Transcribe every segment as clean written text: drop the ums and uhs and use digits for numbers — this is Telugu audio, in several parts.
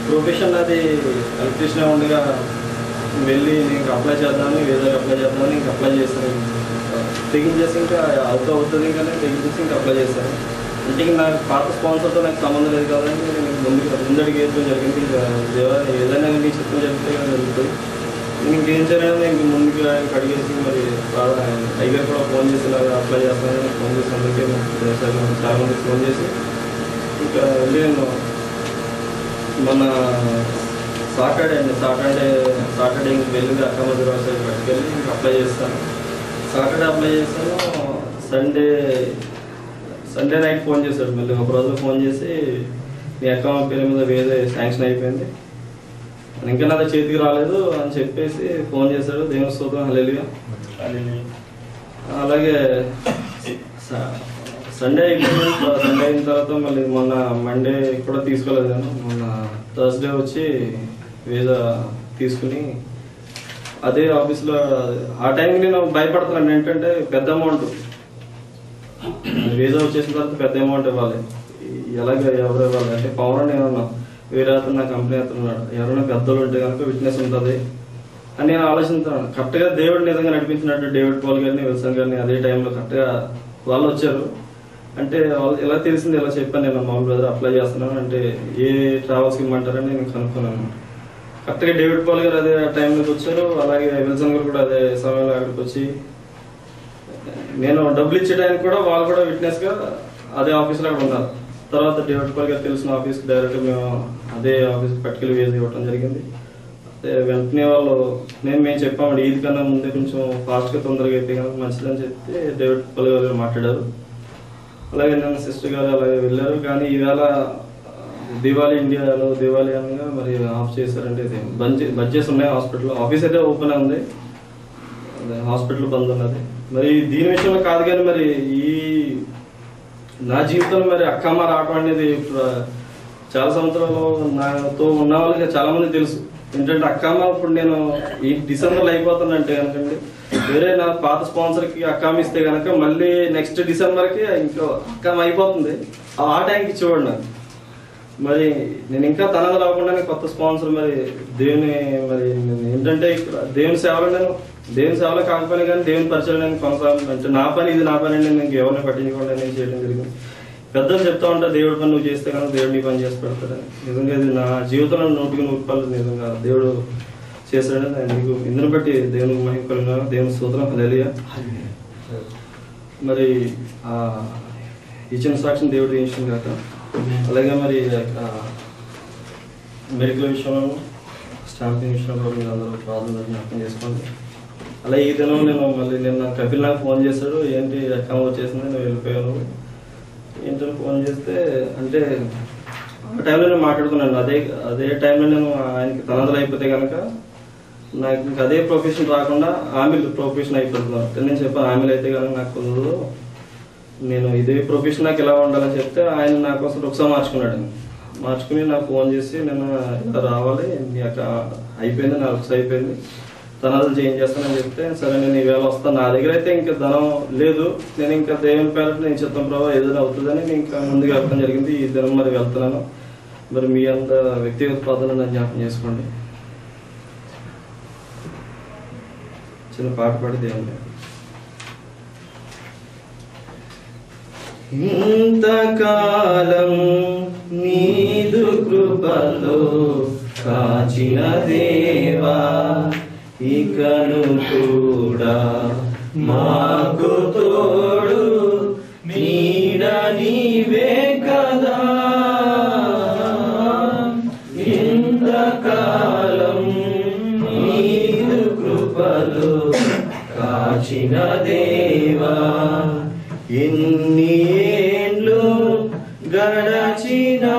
ప్రొఫెషన్ అది ఎలక్ట్రీషియన్ ఉండగా వెళ్ళి నేను అప్లై చేద్దామని వేరే అప్లై చేద్దామని ఇంకా అప్లై చేశాను. తెగించేసి ఇంకా అవుతుంది కానీ తెగించేసి ఇంకా అప్లై చేశాను. అంటే నాకు పాత స్పాన్సర్తో నాకు సంబంధం లేదు కదండి. నేను ముందడికి వేయడం జరిగింది. ఇంకా ఏదైనా నీ చిత్రం జరిగితే కానీ జరుగుతుంది. నేను ఇంకేం చేయాలని ఇంక ముందుగా అడిగేసి మరి టైగర్ కూడా ఫోన్ చేసి ఇలా అప్లై చేస్తానని ఫోన్ చేసి అందరికీ చాలా మందికి ఫోన్ చేసి ఇంకా వెళ్ళి నేను మన సాటర్డే ఇంక వెళ్ళి అక్కమధ్య రాష్ట్రాలు పట్టుకెళ్ళి ఇంక అప్లై చేస్తాను. సాటర్డే అప్లై చేస్తాను. సండే నైట్ ఫోన్ చేశాడు. మళ్ళీ ఒక రోజులో ఫోన్ చేసి మీ అకౌంట్ పేరు మీద వేరే శాంక్షన్ అయిపోయింది, ఇంకా నా చేతికి రాలేదు అని చెప్పేసి ఫోన్ చేశాడు. దేవుని స్తోత్రం, హల్లెలూయా. అలాగే సండే అయిపోయింది. సండే అయిన తర్వాత మళ్ళీ మొన్న మండే కూడా తీసుకోలేదు నేను. మొన్న థర్స్డే వచ్చి వీసా తీసుకుని అదే ఆఫీస్లో ఆ టైంకి నేను భయపడుతున్నాను. ఏంటంటే పెద్ద అమౌంట్ వీసా వచ్చేసిన తర్వాత పెద్ద అమౌంట్ ఇవ్వాలి. ఎలాగ ఎవరు ఇవ్వాలి అంటే పవన్ నేను వేరే అతను నా కంపెనీ అతనున్నాడు, ఎవరైనా పెద్దలు ఉంటే కనుక విట్నెస్ ఉంటుంది అని నేను ఆలోచిస్తున్నాను. కరెక్ట్గా దేవుడు నిజంగా నడిపించినట్టు డేవిడ్ పాల్ గారిని, విల్సన్ గారిని అదే టైంలో కరెక్ట్గా వాళ్ళు వచ్చారు. అంటే వాళ్ళు ఎలా తెలిసింది ఎలా చెప్పాను నేను మామూలు బ్రదర్ అప్లై చేస్తున్నాను అంటే ఏ ట్రావెల్స్కి ఇమ్మంటారని నేను కనుక్కున్నాను. కరెక్ట్గా డేవిడ్ పాల్ గారు అదే టైంలోకి వచ్చారు. అలాగే విల్సన్ గారు కూడా అదే సమయంలో అక్కడికి వచ్చి నేను డబ్బులు ఇచ్చేటానికి కూడా వాళ్ళు కూడా విట్నెస్గా అదే ఆఫీస్లో అక్కడ ఉన్నారు. తర్వాత డేవిడ్ పాల్ గారు తెలిసిన ఆఫీస్కి డైరెక్ట్గా మేము అదే ఆఫీస్కి పట్టుకెళ్ళి వేసి ఇవ్వడం జరిగింది. అదే వెంటనే వాళ్ళు మేము చెప్పామండి ఈద్ కన్నా ముందే కొంచెం ఫాస్ట్గా తొందరగా అయితే కనుక మంచిదని చెప్తే డేవిడ్ పాల్ గారు మాట్లాడారు. అలాగే నేను సిస్టర్ గారు అలాగే వెళ్ళారు. కానీ ఈవేళ దివాళీ ఇండియాలో దివాళీ అనగా మరి ఆఫ్ చేశారంటే బడ్జెట్స్ ఉన్నాయి. హాస్పిటల్ ఆఫీస్ అయితే ఓపెన్ ఉంది, హాస్పిటల్ బంద్ ఉన్నది. మరి దీని విషయంలో కాదు కానీ మరి ఈ నా జీవితంలో మరి అక్కమ్మ రావటం అనేది చాలా సంవత్సరాలు నాతో ఉన్న వాళ్ళకి చాలా మంది తెలుసు. ఏంటంటే అక్కమ్మ ఇప్పుడు నేను ఈ డిసెంబర్లో అయిపోతానంటే కనుకండి వేరే నా పాత స్పాన్సర్కి అక్కమ్మ ఇస్తే కనుక మళ్ళీ నెక్స్ట్ డిసెంబర్కి ఇంకో అక్కమ్మ అయిపోతుంది. ఆ టైంకి ఇచ్చేవాడు నాకు. మరి నేను ఇంకా తనది రాకుండా కొత్త స్పాన్సర్ మరి దేవుని మరి ఏంటంటే ఇక్కడ దేవుని సేవలో కాకపోయినా కానీ దేవుని పరిచయం నేను కొనసాగు అంటే నా పని అండి. నేను ఎవరిని పట్టించకుండా నేను చేయడం జరిగింది. పెద్దలు చెప్తా ఉంటా దేవుడి పని నువ్వు చేస్తే కనుక దేవుడు నీ పని చేసి పెడతాడని. నిజంగా ఇది నా జీవితంలో 100% నిజంగా దేవుడు చేశాడని నేను ఇందుని బట్టి దేవునికి మహిమ కలిగినాను. దేవుని స్తోత్రం, హల్లెలూయా. మరి ఇచ్చిన సాక్షిని దేవుడు ఇచ్చిన కాక అలాగే మరి మెడికల్ విషయంలో స్టాంపింగ్ విషయంలో మీరు అందరూ ప్రాబ్లం జ్ఞాపకం చేసుకోండి. అలా ఈ దినం నేను మళ్ళీ నిన్న కపిల్ నాకు ఫోన్ చేశాడు. ఏంటి అక్కమ్మ వచ్చేసింది నేను వెళ్ళిపోయాను ఏంటని ఫోన్ చేస్తే అంటే ఆ టైంలో నేను మాట్లాడుకున్నాను. అదే టైంలో నేను ఆయనకి తనదలు అయిపోతే కనుక నాకు ఇంకా అదే ప్రొఫెషన్ రాకుండా ఆమెలు ప్రొఫెషన్ అయిపోతున్నాను. నేను చెప్పాను ఆమెలు అయితే కనుక నాకు కుదరదు, నేను ఇదే ప్రొఫెషన్ నాకు ఎలా ఉండాలని చెప్తే ఆయన నా కోసం ఒకసారి మార్చుకుని నాకు ఫోన్ చేసి నేను ఇలా రావాలి మీ అక్క అయిపోయింది, నా రుక్స్ అయిపోయింది, తనదలు చేంజ్ చేస్తానని చెప్తే సరే నేను ఈవేళ వస్తాను. నా దగ్గర అయితే ఇంకా ధనం లేదు, నేను ఇంకా దేవుని పేరు నేను చిత్తం ప్రభావ ఏదైనా అవుతుందని నేను ఇంకా ముందుకు వెళ్ళడం జరిగింది. ఈ దినం మరి వెళ్తున్నాను. మరి మీ అంత వ్యక్తిగత ప్రార్థన జ్ఞాపకం చేసుకోండి. చిన్న పాట పాడి దేవుని ఇంతకాలం నీదు కృపలో కాచిన దేవా ఇకను కూడా మాకు తోడు నీడ నీవే కదా. ఇంతకాలం నీదు కృపలో కాచిన దేవా ఎన్ని ఏండ్లు గడచినా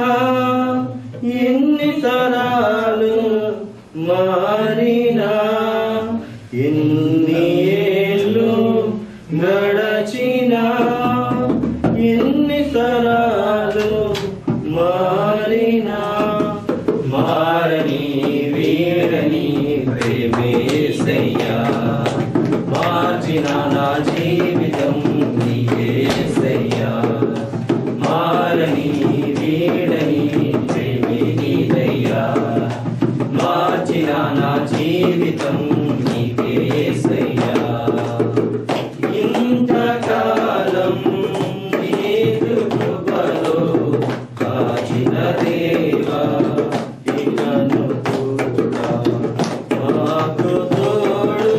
ఎన్ని తరాలు మారినా ఎన్ని ఏళ్ళు గడచినా ఎన్ని తరాలు మారినా మారని వీరని ప్రేమేసయ్యా మార్చిన నా జీవితం నీవేసయ్యా మారని వీరని ప్రేమే నీదయ్యా జీవితం నీకే యేసయ్యా. ఇంతకాలం నీదు కృపలో కాచిన దేవా, ఇకను కూడా మాకు తోడు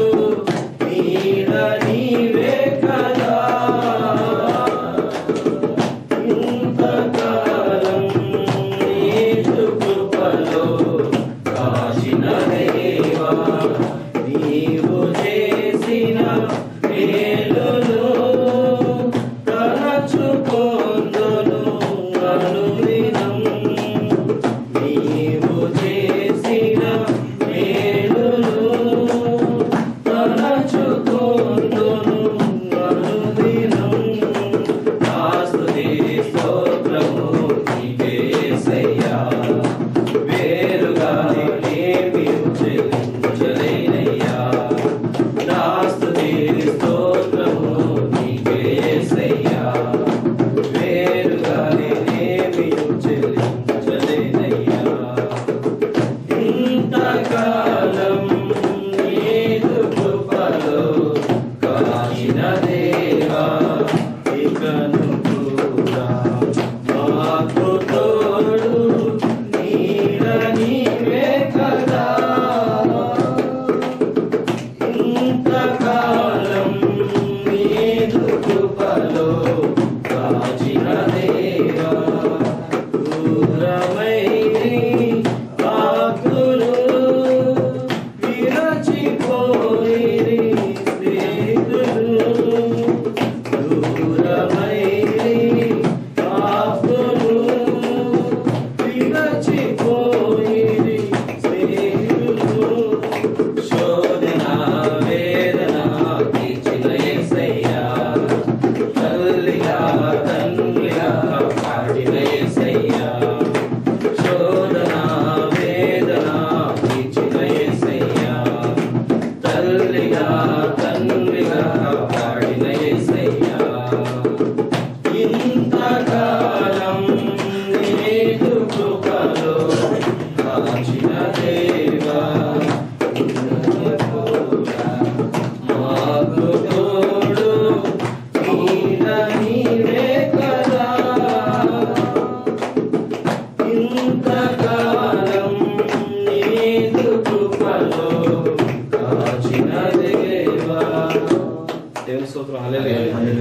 నీడ నీవే కదా. ఇంతకాలం నీదు కృపలో